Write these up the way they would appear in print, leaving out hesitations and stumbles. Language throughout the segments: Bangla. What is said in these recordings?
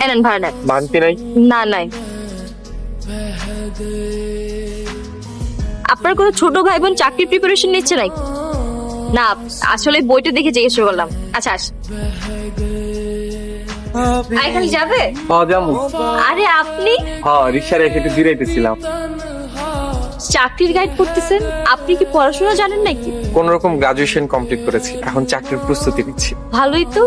এনেন ভাড়া নেন। মানতে নাই? না নাই। আপনার কোনো ছোট ভাই বোন চাকরির প্রিপারেশন নিচ্ছে নাই? না, আসলে বইটা দেখে জিজ্ঞেস করলাম। আচ্ছা আস। এখানে যাবে? হ্যাঁ যাবো। আরে আপনি হ্যাঁ, রিক্সা রেখে একটু জিরাইতেছিলাম। চাকরির গাইড করতেছেন? আপনি কি পড়াশোনা জানেন নাকি? কোন রকম গ্রাজুয়েশন কমপ্লিট করেছি, এখন চাকরির প্রস্তুতি নিচ্ছি। ভালোই তো।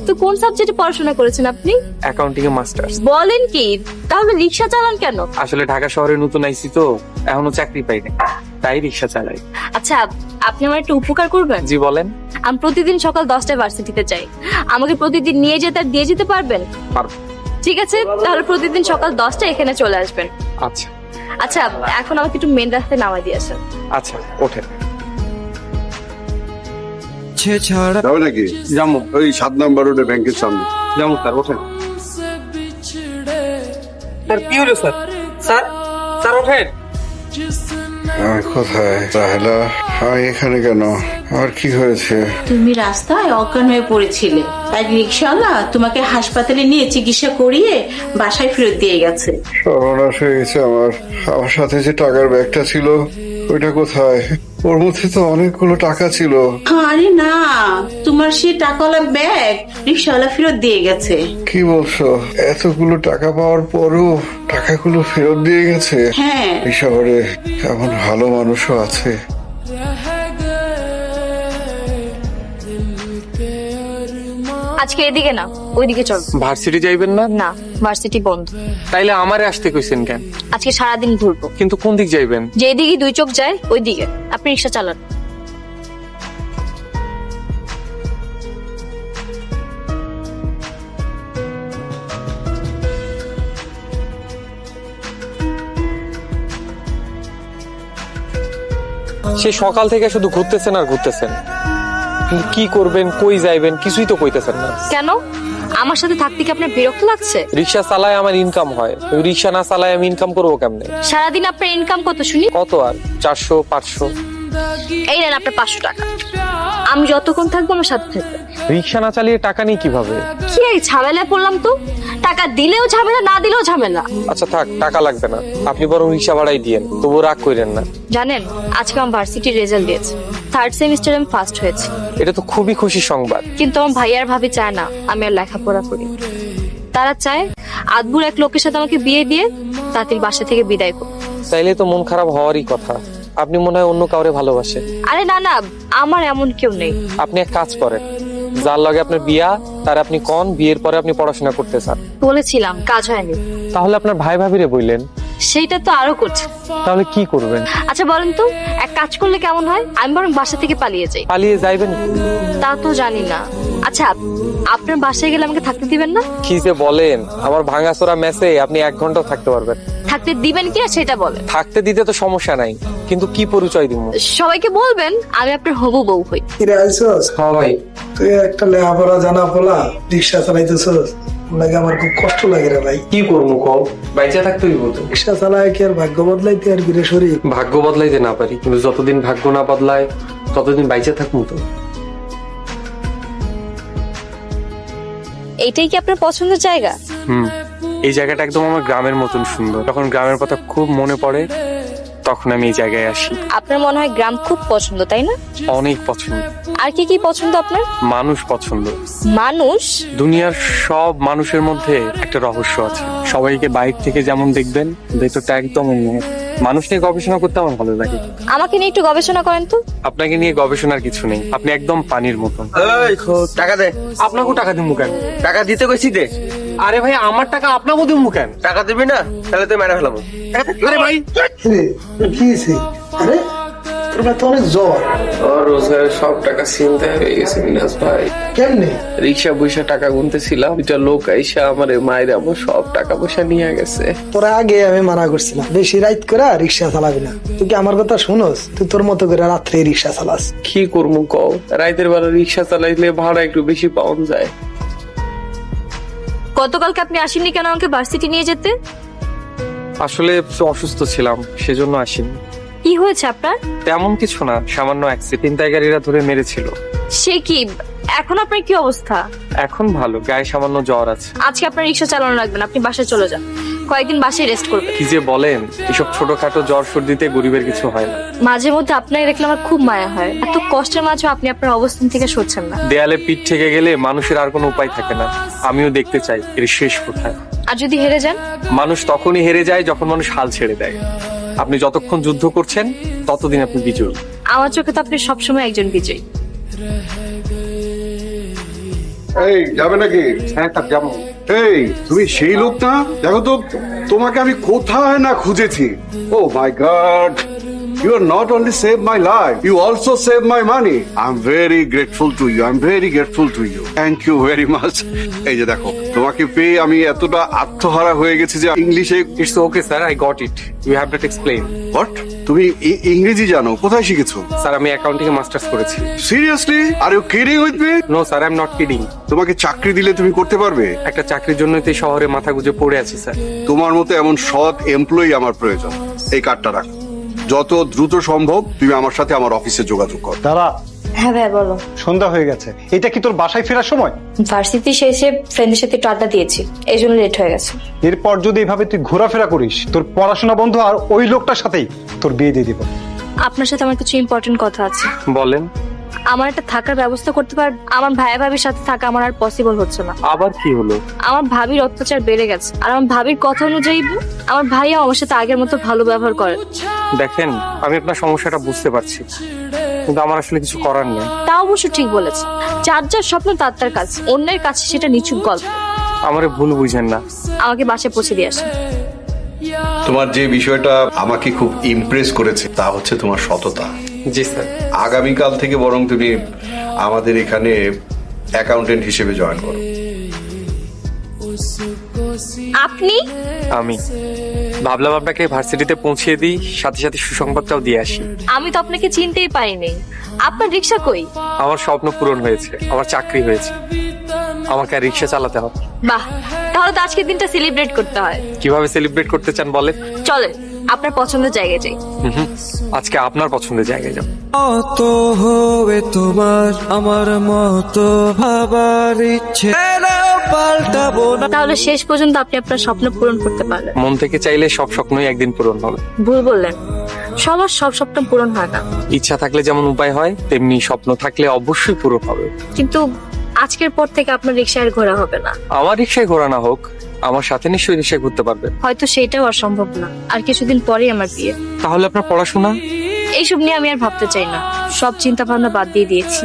তো কোন সাবজেক্টে পড়াশোনা করেছেন আপনি? অ্যাকাউন্টিং এ মাস্টার্স। বলেন কি? তাহলে রিক্সা চালান কেন? আসলে ঢাকা শহরে নতুন আইছি তো, এখনো চাকরি পাইনি, তাই রিক্সা চালাই। আচ্ছা, আপনি আমার একটু উপকার করবেন? জি বলেন। আমি প্রতিদিন সকাল 10টায় ভার্সিটিতে যাই, আমাকে প্রতিদিন নিয়ে যেতে আর দিয়ে যেতে পারবেন? পারবো। ঠিক আছে, তাহলে প্রতিদিন সকাল 10টায় এখানে চলে আসবেন। আচ্ছা আচ্ছা, এখন আমাকে একটু মেন রাস্তায় নামাই দিয়ে আসেন। আচ্ছা, ওঠেন। যাবে নাকি? যাবো। ওই 7 নম্বর রোডে ব্যাংকের সামনে। যাবো স্যার, ওঠেন। স্যার কি হলো স্যার? স্যার স্যার ওঠেন। কোথায় রাহেলা? এখানে কেন? আর কি হয়েছে? তুমি রাস্তায় অজ্ঞান হয়ে পড়েছিলে, তাই রিক্সাওয়ালা তোমাকে হাসপাতালে নিয়ে চিকিৎসা করিয়ে বাসায় ফেরত দিয়ে গেছে। সর্বনাশ হয়ে গেছে আমার। আমার সাথে যে টাকার ব্যাগটা ছিল, ওইটা কোথায়? ওর মধ্যে তো অনেকগুলো টাকা ছিল। আরে না, তোমার সেই টাকাওয়ালা ব্যাগ রিক্সাওয়ালা ফেরত দিয়ে গেছে। কি বলছো? এতগুলো টাকা পাওয়ার পরও টাকাগুলো ফেরত দিয়ে গেছে? হ্যাঁ। এই শহরে এমন ভালো মানুষও আছে। আজকে এদিকে না, ওইদিকে চল। ভার্সিটি যাইবেন না? না, ভার্সিটি বন্ধ। তাইলে আমারে আসতে কইছেন কেন? আজকে সারাদিন ঘুরবো। কিন্তু কোন দিক যাইবেন? যেদিকে দুই চোখ যায় ওই দিকে। আপনি রিক্সা চালান। সে সকাল থেকে শুধু ঘুরতেছেন আর ঘুরতেছেন, কিন্তু কি করবেন, কই যাইবেন কিছুই তো কইতেছেন না। কেন? আমার সাথে থাকতে কি আপনার বিরক্ত লাগছে? রিক্সা চালায় আমার ইনকাম হয়, রিক্সা না চালায় আমি ইনকাম করবো কেমনে? সারাদিন আপনার ইনকাম কত শুনি? কত আর 400 500। এই নেন আপনার 500 টাকা। আমি যতক্ষণ থাকবো আমার সাথে থাকবে। রিক্সা না চালিয়ে টাকা নেই কিভাবে? কি এই ঝামেলায় পড়লাম তো। টাকা দিলেও ঝামেলা, না দিলেও ঝামেলা। আচ্ছা থাক, টাকা লাগবে না, আপনি বরং রিক্সা ভাড়াই দিয়েন, তবু রাগ করেন না। জানেন, আজকে আমার ভার্সিটির রেজাল্ট দিয়েছে। 3rd সেমিস্টারে আমি ফার্স্ট হয়েছি। এটা তো খুবই খুশির সংবাদ। কিন্তু আমার ভাই আর ভাবি চায় না আমি আর লেখাপড়া করি। তারা চায় আদবুর এক লোকের সাথে আমাকে বিয়ে দিয়ে তাদের বাসা থেকে বিদায় করো। তাইলে তো মন খারাপ হওয়ারই কথা। আপনি মনে হয় অন্য কাউরে ভালোবাসেন। আরে না না, আমার এমন কেউ নেই। আপনি এক কাজ করেন, যার লগে আপনার বিয়া তার আপনি কোন বিয়ের পরে আপনি পড়াশোনা করতে চান। বলেছিলাম, কাজ হয়নি। তাহলে আপনার ভাই ভাবিরে বললেন। সেইটা তো আরো করছে। তাহলে কি করবেন? আচ্ছা বলেন তো, এক কাজ করলে কেমন হয়? আমি বরং বাসা থেকে পালিয়ে যাই। পালিয়ে যাইবেন? তা তো জানি না। আচ্ছা, আপনার বাসায় গেলে আমাকে থাকতে দিবেন না? কি যে বলেন, আমার ভাঙাচোরা মেসে আপনি 1 ঘন্টাও থাকতে পারবেন। থাকতে দিবেন কিনা সেটা বলেন। থাকতে দিতে তো সমস্যা নাই, কিন্তু কি পরিচয় দিব? সবাইকে বলবেন আমি আপনার হবু বউ হই। কিরে আইসস? হ্যাঁ ভাই। তুই একটা লেখাপড়া জানা পোলা রিক্সা চালাইতেছস, লাগে আমার খুব কষ্ট লাগে রে ভাই। কি করবো কও, বাইচা থাকতে হইব তো। রিক্সা চালায় কি আর ভাগ্য বদলাইতে আর বিরে শরীর? ভাগ্য বদলাইতে না পারি, কিন্তু যতদিন ভাগ্য না বদলায় ততদিন বাইচা থাকবো তো। এইটাই কি আপনার পছন্দের জায়গা? এই জায়গাটা একদম আমার গ্রামের মতন সুন্দর। যখন গ্রামের কথা খুব মনে পড়ে তখন আমি এই জায়গায় আসি। আপনার মনে হয় গ্রাম খুব পছন্দ, তাই না? অনেক পছন্দ। আর কি কি পছন্দ আপনার? মানুষ পছন্দ। মানুষ? দুনিয়ার সব মানুষের মধ্যে একটা রহস্য আছে। সবাইকে বাইরে থেকে যেমন দেখবেন, ভেতরটা একদম অন্য। মানুষ নিয়ে গবেষণা করতে আমার ভালো লাগে। আমাকে নিয়ে একটু গবেষণা করেন তো। আপনাকে নিয়ে গবেষণার কিছু নেই, আপনি একদম পানির মতন। টাকা দে। আপনাকেও টাকা দিব কেন? টাকা দিতে কইছি দে। আরে ভাই, আমার টাকা আপনাকেও দিব কেন? টাকা দিবি না, তাহলে তুই মেরে ফেলাবো। আরে ভাই, কিরে কি হয়েছে? আরে তোর ভাই তো অনেক জ্বর। রোজগার সব টাকা চিন্তা হয়ে গেছে মিনাজ ভাই। কেমনে? রিক্সা পয়সা টাকা গুনতেছিলাম, এটা লোক আইসা আমার মায়ের আমার সব টাকা পয়সা নিয়ে গেছে। তোরা আগে আমি মানা করছিলাম বেশি রাইত করে রিক্সা চালাবি না। তুই কি আমার কথা শুনোস? তুই তোর মতো করে রাত্রে রিক্সা চালাস। কি করবো কও, রাইতের বেলা রিক্সা চালাইলে ভাড়া একটু বেশি পাওয়া যায়। গতকালকে আপনি আসেননি কেন আমাকে ভার্সিটি নিয়ে যেতে? আসলে অসুস্থ ছিলাম, সেজন্য আসিনি। কি হয়েছে আপনার? তেমন কিছু না, সামান্য অ্যাক্সিডেন্ট। ছিনতাইকারীরা ধরে মেরেছিল। সে কি, এখন আপনার কি অবস্থা? এখন ভালো, গায়ে সামান্য জ্বর আছে। আজকে আপনার রিক্সা চালানো লাগবে না, আপনি বাসায় চলে যান, কয়েকদিন বাসায় রেস্ট করবেন। কি যে বলেন, এসব ছোটখাটো জ্বর সর্দিতে গরিবের কিছু হয় না। মাঝে মধ্যে আপনাকে দেখলে আমার খুব মায়া হয়। এত কষ্টের মাঝেও আপনি আপনার অবস্থান থেকে সরছেন না। দেয়ালে পিঠ থেকে গেলে মানুষের আর কোনো উপায় থাকে না। আমিও দেখতে চাই এর শেষ কোথায়। আর যদি হেরে যান? মানুষ তখনই হেরে যায় যখন মানুষ হাল ছেড়ে দেয়। আপনি যতক্ষণ যুদ্ধ করছেন ততদিন আপনি বিজয়ী। আমার চোখে তো আপনি সবসময় একজন বিজয়ী। এই যাবে নাকি? হ্যাঁ স্যার, যাবো। এই তুমি সেই লোক না? দেখো তো তোমাকে আমি কোথায় না খুঁজেছি। ও মাই god, you are not only saved my life, you also saved my money. I'm very grateful to you. I'm very grateful to you. Thank you very much. এই যে দেখো, তোমাকে পেয়ে আমি এতটা আত্মহারা হয়ে গেছি যে ইংলিশে। It's okay sir, I got it, you have not explain. What? তুমি ইংরেজি জানো? কোথায় শিখেছো? স্যার আমি অ্যাকাউন্টিং এ মাস্টার্স করেছি। Seriously? Are you kidding with me? No sir, I am not kidding. তোমাকে চাকরি দিলে তুমি করতে পারবে? একটা চাকরির জন্যই তো এই শহরে মাথা গুঁজে পড়ে আছি স্যার। তোমার মতো এমন সৎ এমপ্লয়ি আমার প্রয়োজন। এই কার্ডটা রাখো, যত দ্রুত সম্ভব তুমি আমার সাথে আমার অফিসে যোগাযোগ করো। দাঁড়া, হ্যাঁ ভাই বলো। সন্ধ্যা হয়ে গেছে, এটা কি তোর বাসায় ফেরার সময়? ভার্সিটি শেষে ফ্রেন্ডের সাথে একটু আড্ডা দিয়েছি, এই জন্য লেট হয়ে গেছে। এরপর যদি এভাবে তুই ঘোরাফেরা করিস, তোর পড়াশোনা বন্ধ আর ওই লোকটার সাথেই তোর বিয়ে দিয়ে দিব। আপনার সাথে আমার কিছু ইম্পর্টেন্ট কথা আছে। বলেন। আমার একটা থাকার ব্যবস্থা করতে পার? আমার ভাই ভাবির সাথে থাকা আমার আর পসিবল হচ্ছে না। আবার কি হলো? আমার ভাবির অত্যাচার বেড়ে গেছে, আর আমার ভাবির কথা অনুযায়ী আমার ভাইয়া আমার সাথে আগের মতো ভালো ব্যবহার করে। দেখেন, আমি আপনার সমস্যাটা বুঝতে পারছি, কিন্তু আমার আসলে কিছু করার নেই। তা অবশ্য ঠিক বলেছে, যার যার স্বপ্ন তার তার কাছে, অন্যের কাছে সেটা নিছক গল্প। আমারে ভুল বুঝেন না। আমাকে বাসায় পৌঁছে দিয়ে আসেন। তোমার যে বিষয়টা আমাকে খুব ইমপ্রেস করেছে তা হচ্ছে তোমার সততা। জি স্যার। আগামীকাল থেকে বরং তুমি আমাদের এখানে অ্যাকাউন্টেন্ট হিসেবে জয়েন করো। আপনি? আমি ভাবলাম আপনাকে ভার্সিটিতে পৌঁছিয়ে দিই, সাথে সাথে সুসংবাদটাও দিয়ে আসি। আমি তো আপনাকে চিনতেই পারিনি। আপনার রিক্সা কই? আমার স্বপ্ন পূরণ হয়েছে, আমার চাকরি হয়েছে, আমাকে আর রিক্সা চালাতে হবে। বাহ, তাহলে তো আজকের দিনটা সেলিব্রেট করতে হয়। কিভাবে সেলিব্রেট করতে চান বলেন? চলেন আপনার পছন্দের জায়গায় যাই। আজকে আপনার পছন্দের জায়গায় যাব। মত হবে তোমার আমার মতো ভাবার ইচ্ছে পাল্টাবো না। তাহলে শেষ পর্যন্ত আপনি আপনার স্বপ্ন পূরণ করতে পারলেন। মন থেকে চাইলে সব স্বপ্নই একদিন পূরণ হবে। ভুল বললেন, সবার সব স্বপ্ন পূরণ হয় না। ইচ্ছা থাকলে যেমন উপায় হয়, তেমনি স্বপ্ন থাকলে অবশ্যই পূরণ হবে। কিন্তু আজকের পর থেকে আপনার রিক্সায় আর ঘোরা হবে না। আমার রিক্সায় ঘোরা না হোক, আমার সাথে নিশ্চয়ই রিক্সায় ঘুরতে পারবে। হয়তো সেটাও অসম্ভব না, আর কিছুদিন পরেই আমার বিয়ে। তাহলে আপনার পড়াশোনা? এইসব নিয়ে আমি আর ভাবতে চাই না, সব চিন্তা ভাবনা বাদ দিয়ে দিয়েছি।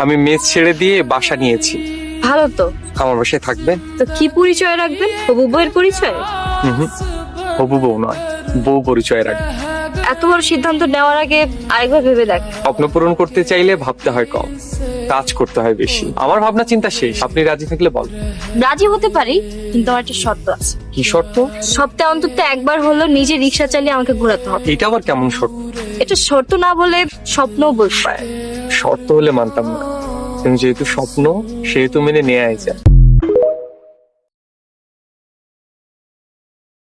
আমি মেস ছেড়ে দিয়ে বাসা নিয়েছি। ভালো তো। আমার বাসায় থাকবেন? তো কি পরিচয় রাখবেন? হবু বউয়ের পরিচয়? হবু বউ নয়, বউ পরিচয় রাখবেন। এত বড় সিদ্ধান্ত নেওয়ার আগে আরেকবার ভেবে দেখ। স্বপ্ন পূরণ করতে চাইলে ভাবতে হয় কম, কাজ করতে হয় বেশি। আমার ভাবনা চিন্তা শেষ, আপনি রাজি থাকলে বল। রাজি হতে পারি, কিন্তু আমার একটা শর্ত আছে। কি শর্ত? সপ্তাহে অন্তত একবার হলো নিজে রিক্সা চালিয়ে আমাকে ঘোরাতে হবে। এটা আবার কেমন শর্ত? এটা শর্ত না বলে স্বপ্নও বলতে পারে। শর্ত হলে মানতাম না, কিন্তু যেহেতু স্বপ্ন সেহেতু মেনে নেওয়াই যায়।